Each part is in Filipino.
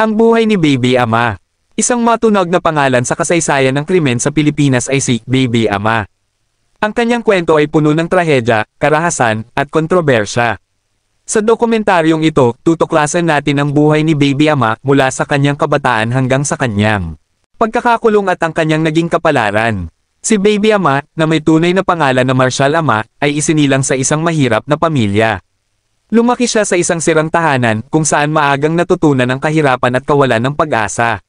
Ang buhay ni Baby Ama. Isang matunog na pangalan sa kasaysayan ng krimen sa Pilipinas ay si Baby Ama. Ang kanyang kwento ay puno ng trahedya, karahasan, at kontrobersya. Sa dokumentaryong ito, tutuklasan natin ang buhay ni Baby Ama mula sa kanyang kabataan hanggang sa kanyang pagkakakulong at ang kanyang naging kapalaran. Si Baby Ama, na may tunay na pangalan na Marshall Ama, ay isinilang sa isang mahirap na pamilya. Lumaki siya sa isang sirang tahanan kung saan maagang natutunan ang kahirapan at kawalan ng pag-asa.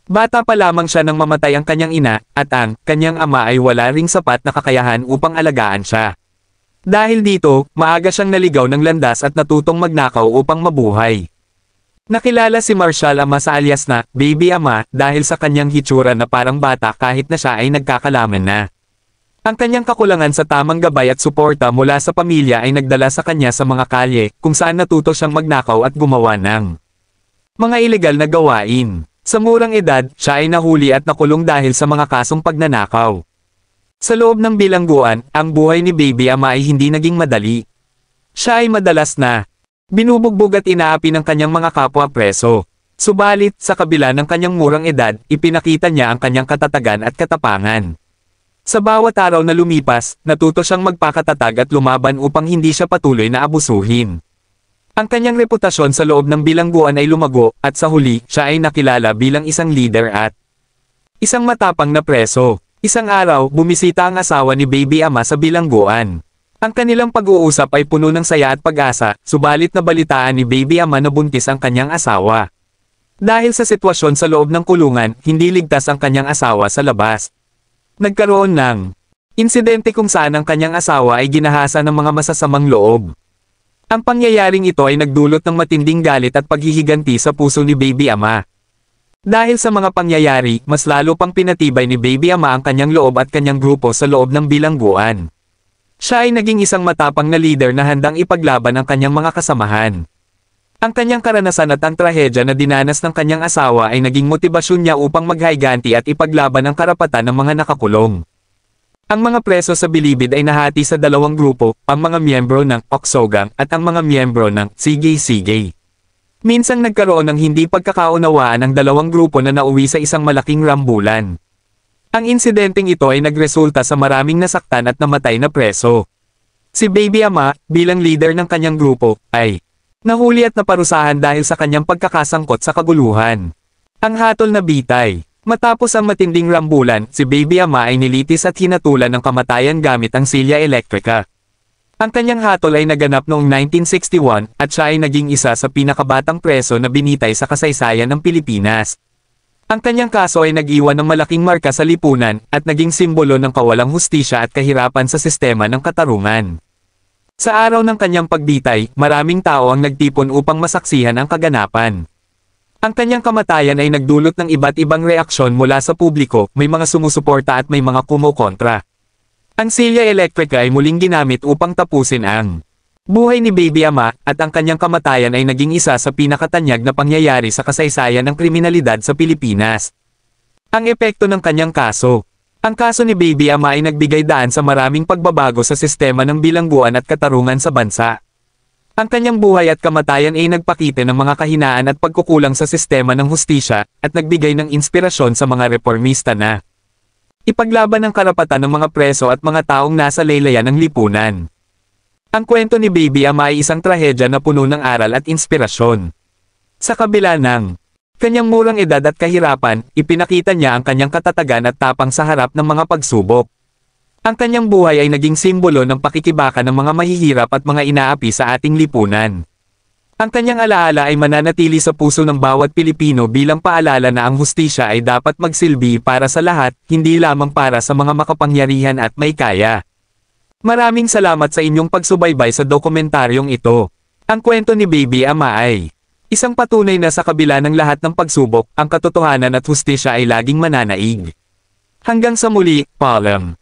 Bata pa lamang siya nang mamatay ang kanyang ina, at ang kanyang ama ay wala ring sapat na kakayahan upang alagaan siya. Dahil dito, maaga siyang naligaw ng landas at natutong magnakaw upang mabuhay. Nakilala si Marshall Ama sa alias na Baby Ama dahil sa kanyang hitsura na parang bata kahit na siya ay nagkakalaman na. Ang kanyang kakulangan sa tamang gabay at suporta mula sa pamilya ay nagdala sa kanya sa mga kalye kung saan natuto siyang magnakaw at gumawa ng mga ilegal na gawain. Sa murang edad, siya ay nahuli at nakulong dahil sa mga kasong pagnanakaw. Sa loob ng bilangguan, ang buhay ni Baby Ama ay hindi naging madali. Siya ay madalas na binubugbog at inaapi ng kanyang mga kapwa preso. Subalit, sa kabila ng kanyang murang edad, ipinakita niya ang kanyang katatagan at katapangan. Sa bawat araw na lumipas, natuto siyang magpakatatag at lumaban upang hindi siya patuloy na abusuhin. Ang kanyang reputasyon sa loob ng bilangguan ay lumago, at sa huli, siya ay nakilala bilang isang leader at isang matapang na preso. Isang araw, bumisita ang asawa ni Baby Ama sa bilangguan. Ang kanilang pag-uusap ay puno ng saya at pag-asa, subalit nabalitaan ni Baby Ama na buntis ang kanyang asawa. Dahil sa sitwasyon sa loob ng kulungan, hindi ligtas ang kanyang asawa sa labas. Nagkaroon ng insidente kung saan ang kanyang asawa ay ginahasa ng mga masasamang loob. Ang pangyayaring ito ay nagdulot ng matinding galit at paghihiganti sa puso ni Baby Ama. Dahil sa mga pangyayari, mas lalo pang pinatibay ni Baby Ama ang kanyang loob at kanyang grupo sa loob ng bilangguan. Siya ay naging isang matapang na leader na handang ipaglaban ang kanyang mga kasamahan. Ang kanyang karanasan at ang trahedya na dinanas ng kanyang asawa ay naging motibasyon niya upang maghayganti at ipaglaban ang karapatan ng mga nakakulong. Ang mga preso sa bilibid ay nahati sa dalawang grupo, ang mga miyembro ng Oksogang at ang mga miyembro ng Sige-Sige. Minsang nagkaroon ng hindi pagkakaunawaan ang dalawang grupo na nauwi sa isang malaking rambulan. Ang insidenteng ito ay nagresulta sa maraming nasaktan at namatay na preso. Si Baby Ama, bilang leader ng kanyang grupo, ay nahuli at naparusahan dahil sa kanyang pagkakasangkot sa kaguluhan. Ang hatol na bitay. Matapos ang matinding rambulan, si Baby Ama ay nilitis at hinatulan ng kamatayan gamit ang silya elektrika. Ang kanyang hatol ay naganap noong 1961 at siya ay naging isa sa pinakabatang preso na binitay sa kasaysayan ng Pilipinas. Ang kanyang kaso ay nag-iwan ng malaking marka sa lipunan at naging simbolo ng kawalang hustisya at kahirapan sa sistema ng katarungan. Sa araw ng kanyang pagbitay, maraming tao ang nagtipon upang masaksihan ang kaganapan. Ang kanyang kamatayan ay nagdulot ng iba't ibang reaksyon mula sa publiko, may mga sumusuporta at may mga kumukontra. Ang silya elektrika ay muling ginamit upang tapusin ang buhay ni Baby Ama, at ang kanyang kamatayan ay naging isa sa pinakatanyag na pangyayari sa kasaysayan ng kriminalidad sa Pilipinas. Ang epekto ng kanyang kaso. Ang kaso ni Baby Ama ay nagbigay daan sa maraming pagbabago sa sistema ng bilangguan at katarungan sa bansa. Ang kanyang buhay at kamatayan ay nagpakita ng mga kahinaan at pagkukulang sa sistema ng hustisya, at nagbigay ng inspirasyon sa mga reformista na ipaglaban ang karapatan ng mga preso at mga taong nasa laylayan ng lipunan. Ang kwento ni Baby Ama ay isang trahedya na puno ng aral at inspirasyon. Sa kabila ng kanyang murang edad at kahirapan, ipinakita niya ang kanyang katatagan at tapang sa harap ng mga pagsubok. Ang kanyang buhay ay naging simbolo ng pakikibaka ng mga mahihirap at mga inaapi sa ating lipunan. Ang kanyang alaala ay mananatili sa puso ng bawat Pilipino bilang paalala na ang hustisya ay dapat magsilbi para sa lahat, hindi lamang para sa mga makapangyarihan at may kaya. Maraming salamat sa inyong pagsubaybay sa dokumentaryong ito. Ang kwento ni Baby Ama ay isang patunay na sa kabila ng lahat ng pagsubok, ang katotohanan at hustisya ay laging mananaig. Hanggang sa muli, paalam.